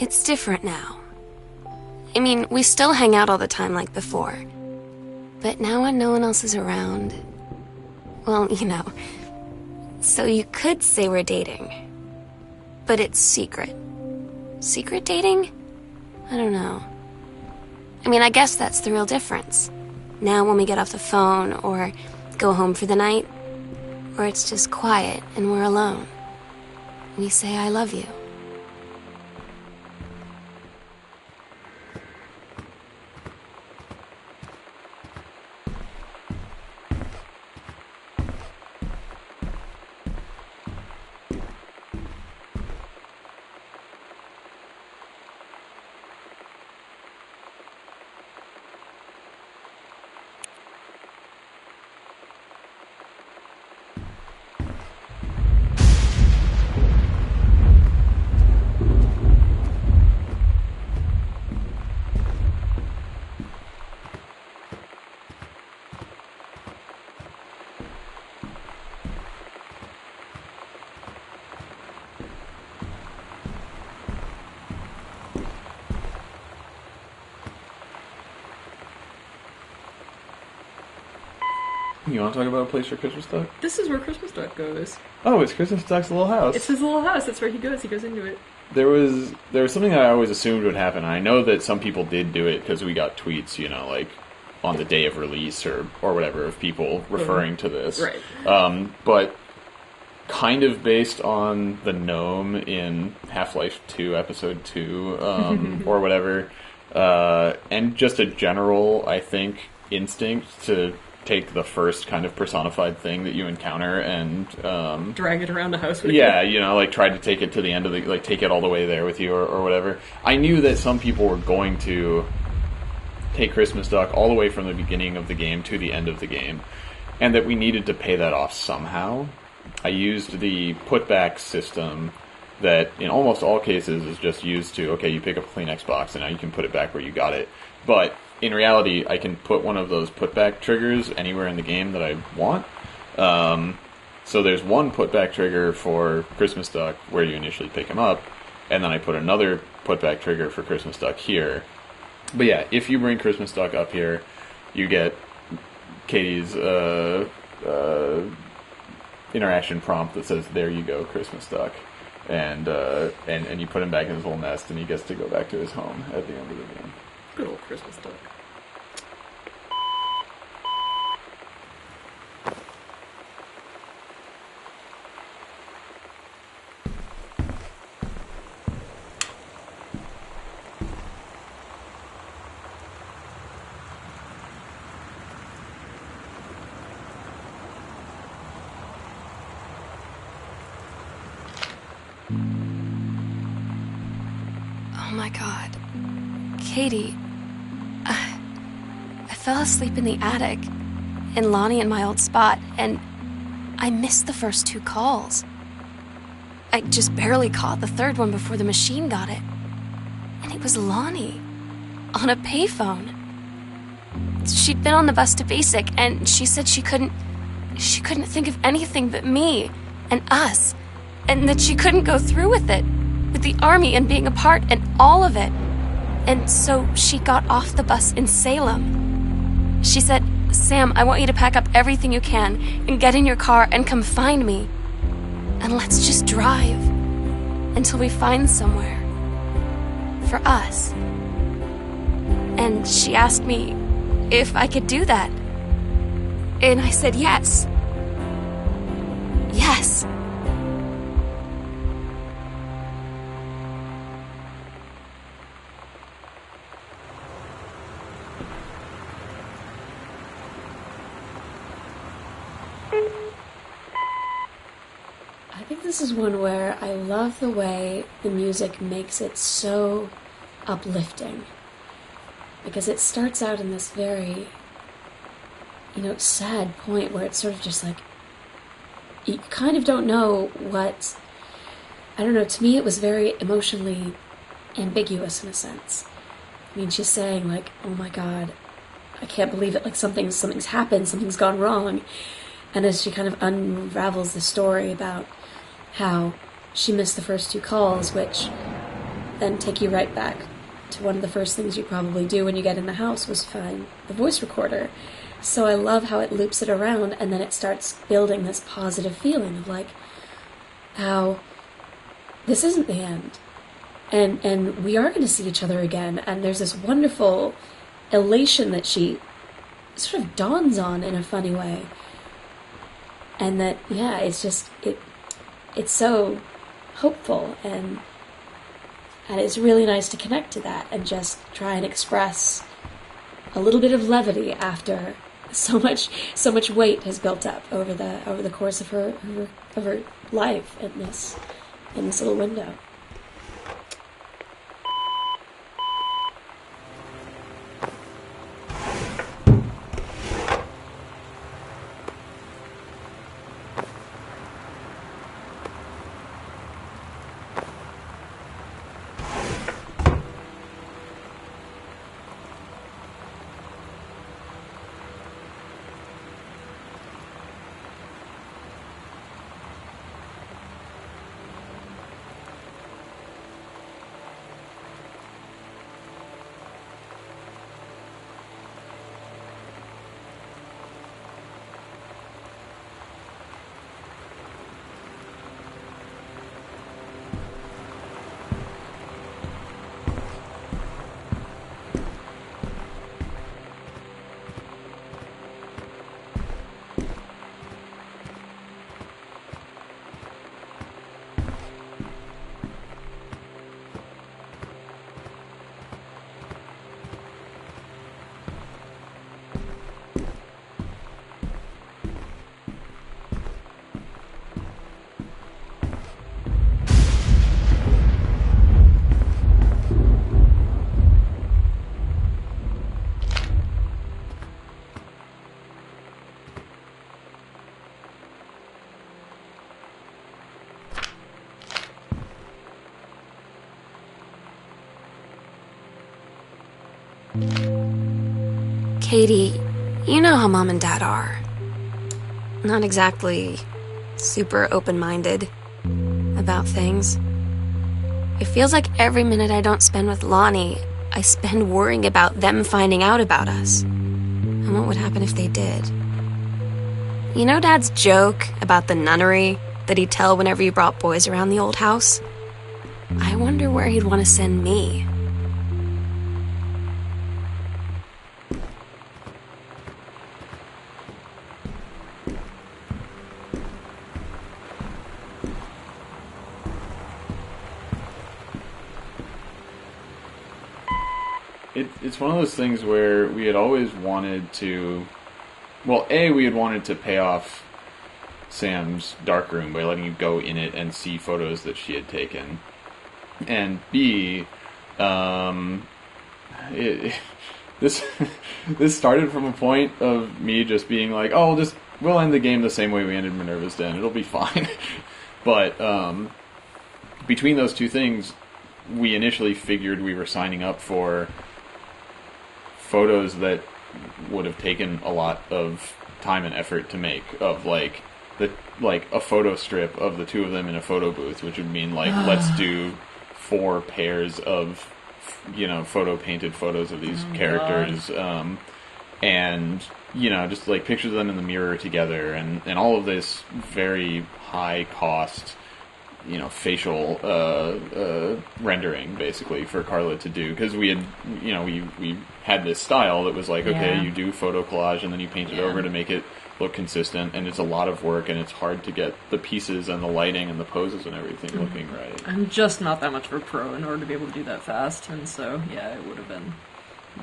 It's different now. I mean, we still hang out all the time like before. But now when no one else is around... Well, you know. So you could say we're dating. But it's secret. Secret dating? I don't know. I mean, I guess that's the real difference. Now when we get off the phone, or go home for the night, or it's just quiet and we're alone, we say I love you. You want to talk about a place for Christmas Duck? This is where Christmas Duck goes. Oh, it's Christmas Duck's little house. It's his little house. That's where he goes. He goes into it. There was something that I always assumed would happen. I know that some people did do it because we got tweets, you know, like on the day of release or whatever of people referring to this. Right. But kind of based on the gnome in Half-Life 2 Episode 2 or whatever, and just a general, I think, instinct to take the first kind of personified thing that you encounter and drag it around the house with you. Yeah, you know, like try to take it to the end of the, like take it all the way there with you or whatever. I knew that some people were going to take Christmas Duck all the way from the beginning of the game to the end of the game, and that we needed to pay that off somehow. I used the putback system that in almost all cases is just used to, okay, you pick up a clean Xbox and now you can put it back where you got it. But in reality, I can put one of those putback triggers anywhere in the game that I want. So there's one putback trigger for Christmas Duck where you initially pick him up, and then I put another putback trigger for Christmas Duck here. But yeah, if you bring Christmas Duck up here, you get Katie's interaction prompt that says, "There you go, Christmas Duck," and you put him back in his little nest, and he gets to go back to his home at the end of the game. Good old Christmas Duck. Oh my god. Katie, I fell asleep in the attic, in Lonnie and my old spot, and I missed the first 2 calls. I just barely caught the third one before the machine got it. And it was Lonnie, on a payphone. She'd been on the bus to Basic, and she said she couldn't think of anything but me and us, and that she couldn't go through with it, with the army and being apart and all of it. And so she got off the bus in Salem. She said, "Sam, I want you to pack up everything you can and get in your car and come find me. And let's just drive until we find somewhere for us." And she asked me if I could do that. And I said yes. Yes. I think this is one where I love the way the music makes it so uplifting. Because it starts out in this very, sad point where it's sort of just like, you kind of don't know what, I don't know, to me it was very emotionally ambiguous in a sense. I mean, she's saying like, oh my god, I can't believe it, like something's happened, something's gone wrong. And as she kind of unravels the story about how she missed the first 2 calls, which then take you right back to one of the first things you probably do when you get in the house was find the voice recorder. So I love how it loops it around, and then it starts building this positive feeling of like, how this isn't the end. And we are going to see each other again. And there's this wonderful elation that she sort of dawns on in a funny way. And that, yeah, it's just, it's so hopeful, and it's really nice to connect to that and just try and express a little bit of levity after so much weight has built up over the course of her life in this little window. Katie, you know how Mom and Dad are. Not exactly super open-minded about things. It feels like every minute I don't spend with Lonnie, I spend worrying about them finding out about us. And what would happen if they did? You know Dad's joke about the nunnery that he'd tell whenever he brought boys around the old house? I wonder where he'd want to send me. It's one of those things where we had always wanted to... Well, A, we had wanted to pay off Sam's darkroom by letting you go in it and see photos that she had taken. And B, this started from a point of me just being like, oh, we'll end the game the same way we ended Minerva's Den. It'll be fine. But between those two things, we initially figured we were signing up for photos that would have taken a lot of time and effort to make, of like a photo strip of the two of them in a photo booth, which would mean like let's do 4 pairs of photo painted photos of these characters, and just like pictures of them in the mirror together, and all of this very high cost facial rendering basically for Carla to do, because we had we had this style that was like, okay, you do photo collage and then you paint it over to make it look consistent, and it's a lot of work, and it's hard to get the pieces and the lighting and the poses and everything looking right. I'm just not that much of a pro in order to be able to do that fast, and so it would have been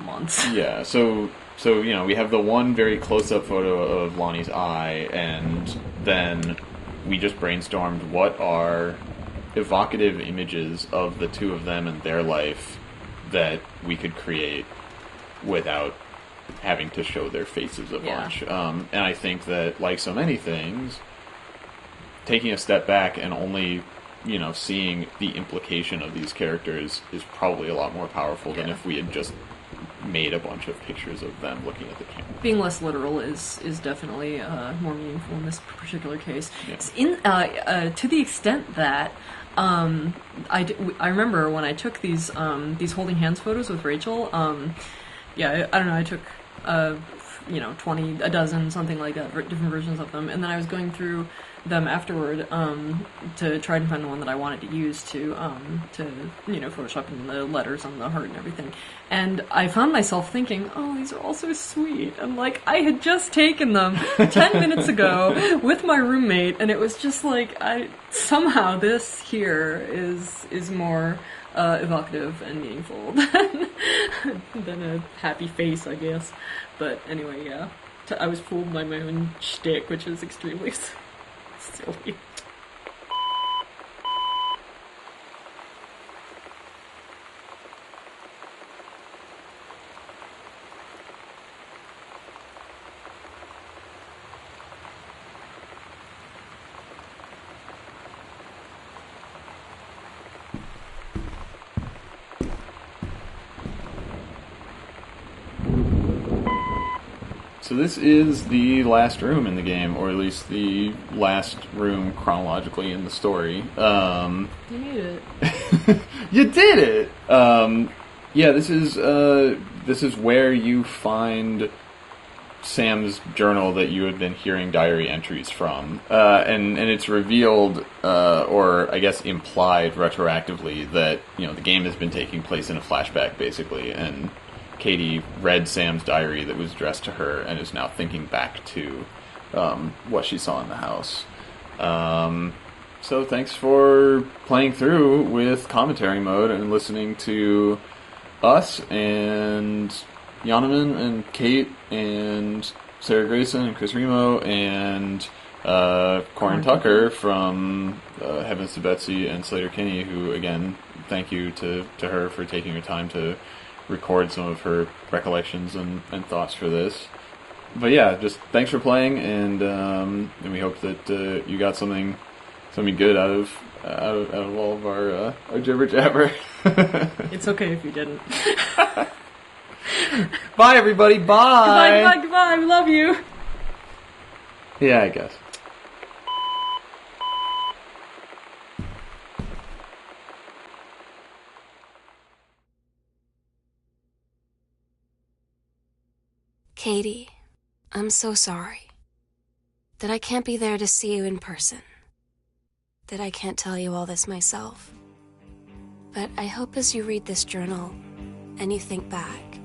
months. Yeah, so we have the one very close-up photo of Lonnie's eye, and then we just brainstormed what are evocative images of the two of them and their life that we could create without having to show their faces a bunch. And I think that, like so many things, taking a step back and only seeing the implication of these characters is probably a lot more powerful than if we had just made a bunch of pictures of them looking at the camera. Being less literal is definitely more meaningful in this particular case. Yeah. To the extent that I remember when I took these holding hands photos with Rachel. I don't know. I took 20, a dozen, something like that, different versions of them, and then I was going through them afterward to try and find the one that I wanted to use to Photoshop in the letters on the heart and everything. And I found myself thinking, oh, these are all so sweet. And like, I had just taken them 10 minutes ago with my roommate, and it was just like, somehow this here is more evocative and meaningful than a happy face, I guess. But anyway, yeah. I was fooled by my own shtick, which is extremely silly. So this is the last room in the game, or at least the last room chronologically in the story. You made it. You did it! Yeah, this is where you find Sam's journal that you had been hearing diary entries from. And it's revealed, or I guess implied retroactively, that, the game has been taking place in a flashback, basically, and Katie read Sam's diary that was addressed to her and is now thinking back to what she saw in the house. So thanks for playing through with commentary mode and listening to us and Yonaman and Kate and Sarah Grayson and Chris Remo and Corin Tucker from Heavens to Betsy and Slater Kinney, who, again, thank you to her for taking her time to record some of her recollections and thoughts for this. But yeah, just thanks for playing, and we hope that you got something good out of all of our jibber jabber. It's okay if you didn't. Bye, everybody. Bye. Goodbye. We love you. Yeah, I guess. Katie, I'm so sorry that I can't be there to see you in person, that I can't tell you all this myself. But I hope as you read this journal and you think back,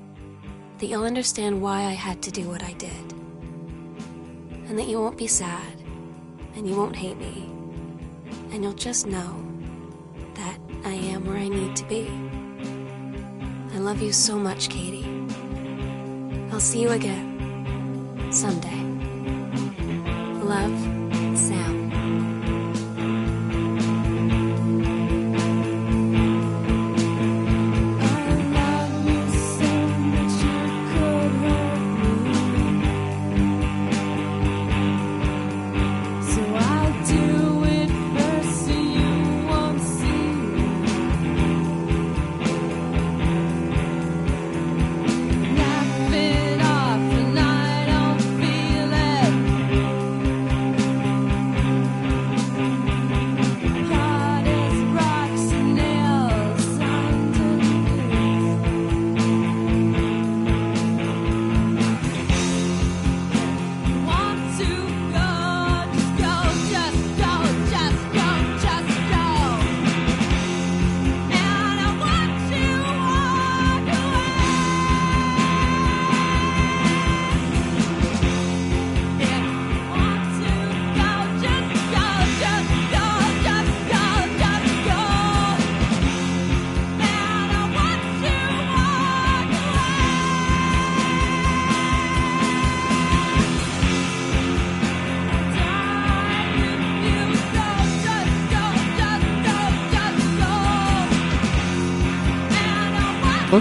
that you'll understand why I had to do what I did, and that you won't be sad, and you won't hate me, and you'll just know that I am where I need to be. I love you so much, Katie. I'll see you again someday. Love, Sam.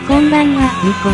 こんばんは、ニコ。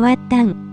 終わったん。